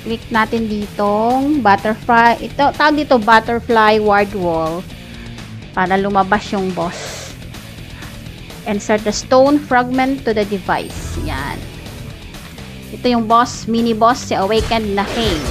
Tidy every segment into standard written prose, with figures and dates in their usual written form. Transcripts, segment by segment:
click natin ditong butterfly. Ito, tawag dito butterfly ward wall para lumabas yung boss. Insert the stone fragment to the device. Yan. Ito yung boss, mini boss, si Awakened Nahame.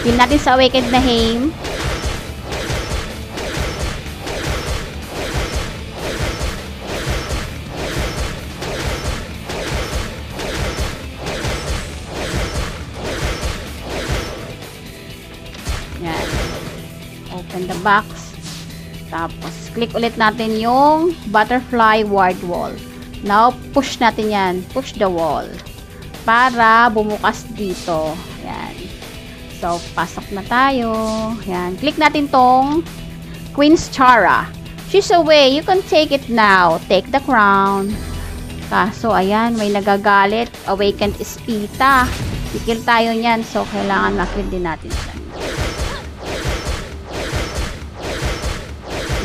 Pin natin sa Awakened Nahame. Yan. Open the box. Tapos, click ulit natin yung butterfly ward wall. Now, push natin yan. Push the wall. Para bumukas dito. Yan. So, pasok na tayo. Yan. Click natin tong Queen's Chara. She's away. You can take it now. Take the crown. Kaso, ayan. May nagagalit. Awakened Espita. Kikil tayo niyan. So, kailangan makil din natin siya.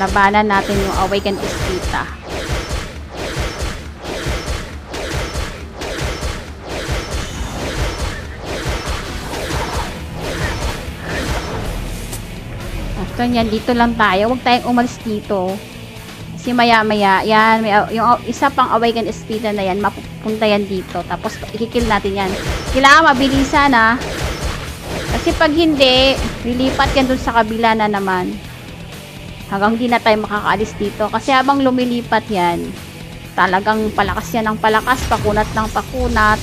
Labanan natin yung Awakened Espita. After yan, dito lang tayo. Huwag tayong umalis dito. Kasi maya-maya, yan, yung isa pang Awakened Espita na yan, mapupunta yan dito. Tapos, ikikil natin yan. Kailangan mabilisan, ha. Kasi pag hindi, lilipat yan dun sa kabila na naman. Hanggang hindi na tayo makakaalis dito. Kasi habang lumilipat yan, talagang palakas yan ng palakas, pakunat ng pakunat.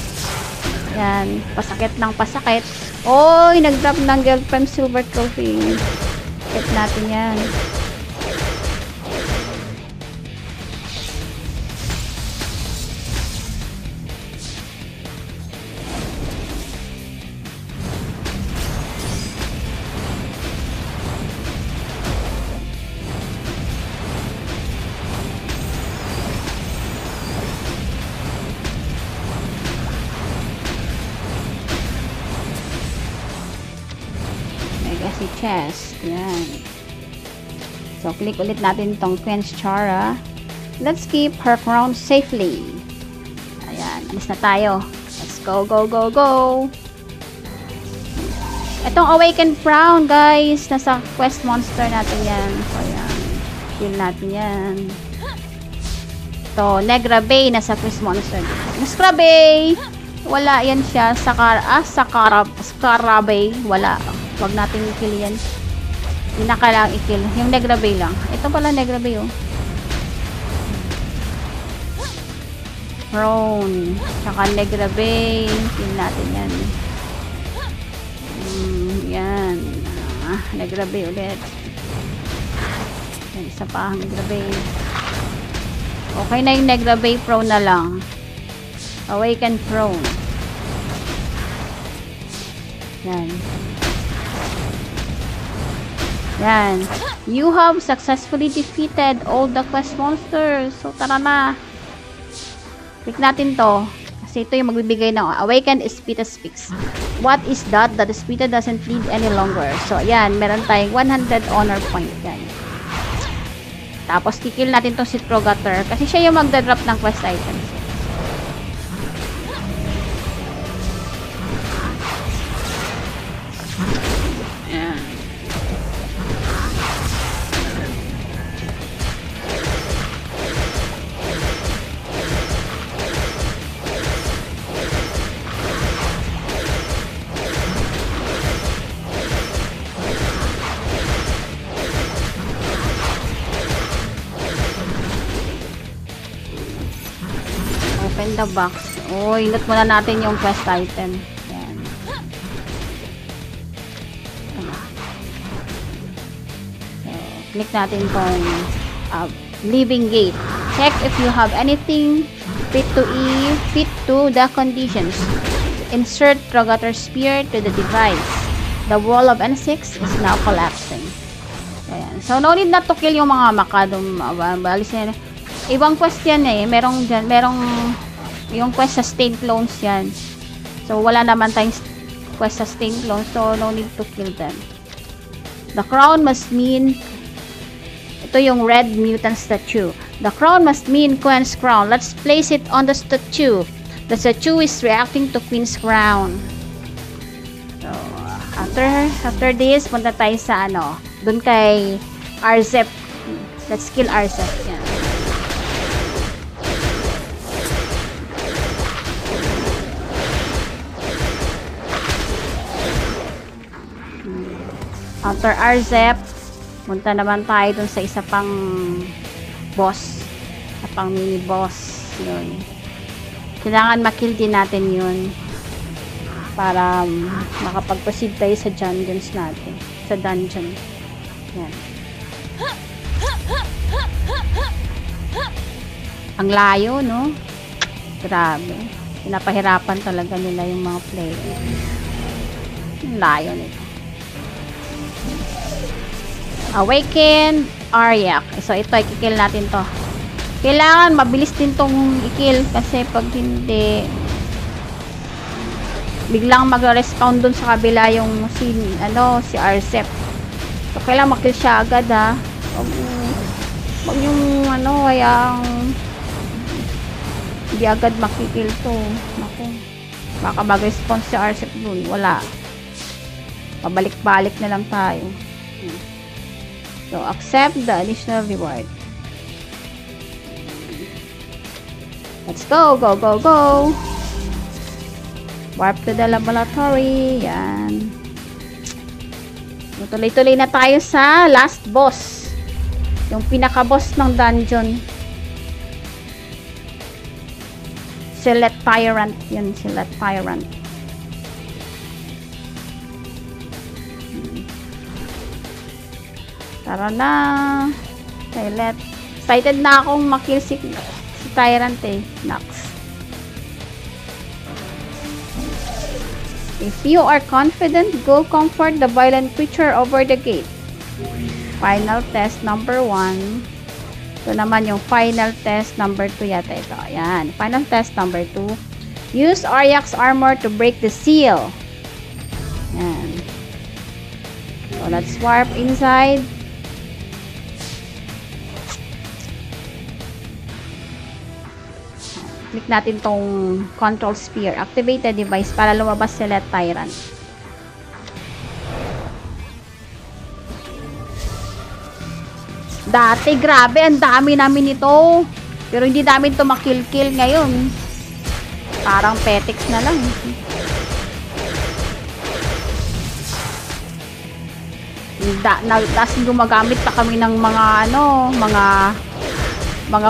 Yan, pasakit ng pasakit. Oy, nag-drop ng girlfriend silver trophy. Check natin yan. Si chest. Yan. So, click ulit natin itong Queen's Chara. Let's keep her crown safely. Ayan. Alis na tayo. Let's go, go, go, go. Itong Awakened Crown, guys. Nasa quest monster natin yan. So, ayan. Kill natin yan. Ito, Negra Bay. Nasa quest monster. Negra Bay! Wala yan siya. Sakara Bay. Wala. Wag natin i-kill yan. Hindi na kailangang i-kill. Yung Negra Bay lang. Ito pala Negra Bay, oh. Throne. Tsaka Negra Bay. Kill natin yan. Yan. Negra Bay ulit. Yan, isa pa. Negra Bay. Okay na yung Negra Bay. Prone na lang. Awaken Prone. Yan. Yan. You have successfully defeated all the quest monsters. So, tara na. Click natin to. Kasi ito yung magbibigay ng Awakened Espita Speaks. What is that? That Espita doesn't lead any longer. So, yan. Meron tayong 100 honor point. Yan. Tapos, kikil natin tong si Trogator. Kasi siya yung magdadrop ng quest items. Open the box. Oh, inot muna natin yung quest item. Yan. So, click natin tong living gate. Check if you have anything fit to the conditions. Insert Trogator Spear to the device. The wall of N6 is now collapsing. Ayan. So, no need na to kill yung mga makadong balis na. Ibang quest yan eh. Merong yung quest sa stained clones yan. So, wala naman tayong quest sa stained clones. So, no need to kill them. The crown must mean ito yung red mutant statue. The crown must mean Queen's crown. Let's place it on the statue. The statue is reacting to Queen's crown. After this, punta tayo sa ano, dun kay Arzep. Let's kill Arzep. Yan. After Arzep, punta naman tayo dun sa isa pang boss. Isa pang mini boss. Yun. Kailangan makill din natin yun. Para makapag-proceed tayo sa dungeons natin. Sa dungeon. Yan. Ang layo, no? Grabe. Pinapahirapan talaga nila yung mga player. Ang layo nito. Awaken Aryak. So, ito, i-kill natin to. Kailangan mabilis din tong i-kill kasi pag hindi biglang mag-respawn dun sa kabila yung si Arzep. So, kailangan makill siya agad, ha. Wag yung hayang hindi agad makikill to. Naku. Baka mag-respawn si Arzep dun. Wala. Pabalik-balik na lang tayo. So, accept the additional reward. Let's go, go, go, go! Warp to the laboratory. Yan. Tuloy-tuloy na tayo sa last boss. Yung pinaka-boss ng dungeon. Select Tyrant. Yan, Select Tyrant. Tara na. Select. Excited na akong makill si Tyrant eh. Nox. If you are confident, go comfort the violent creature over the gate. Final test number 1. Ito naman yung final test number 2 yata ito. Ayan. Final test number 2. Use Aryak's armor to break the seal. Ayan. So, let's warp inside. Click natin tong control sphere. Activate the device para lumabas si Select Tyrant. Dati, grabe, ang dami namin ito. Pero hindi namin ito makill-kill ngayon. Parang petix na lang. Tapos gumagamit pa kami ng mga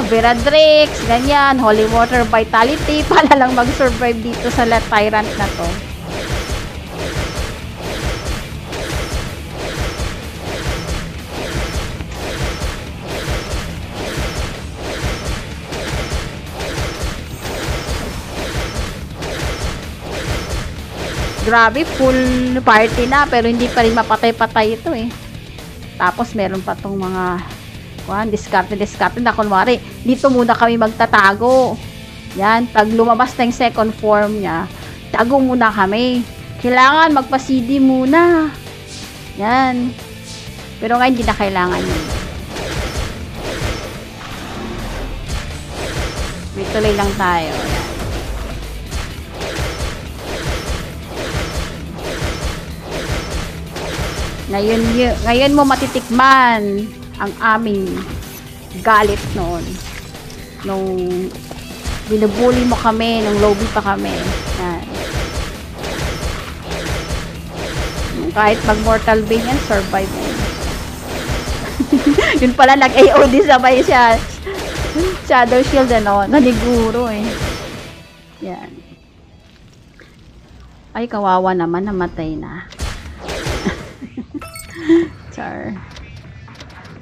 Veradrix, ganyan, Holy Water Vitality para lang mag-survive dito sa Tyrant na to. Grabe, full party na pero hindi pa rin mapatay-patay ito eh. Tapos meron pa tong mga discarte na kunwari dito muna kami magtatago. Yan, pag lumabas na yung second form niya, tago muna kami. Kailangan magpa-CD muna. Yan. Pero ngayon hindi na kailangan yun. Tuloy lang tayo. Yan. Ngayon mo matitikman ang aming galit noon. Nung binubuli mo kami, nung lobby pa kami. Yan. Kahit mag-mortal vein yan, survive yan. Yun pala, nag-AOD sabay siya. Shadow Shield, naniguro eh. Yan. Ay, kawawa naman, namatay na. Char.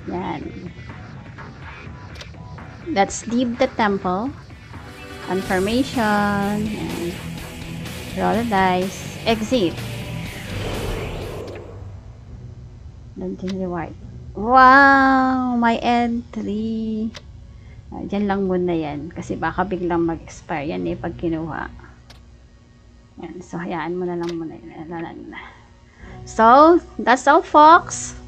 Yan. Let's leave the temple. Confirmation. Yan. Roll the dice. Exit. Daunting reward. Wow! My entry. Diyan lang muna yan. Kasi baka biglang mag-expire yan eh pag kinuha. Yan. So, hayaan mo na lang muna yan. So, that's all folks.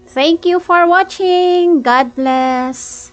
Thank you for watching. God bless.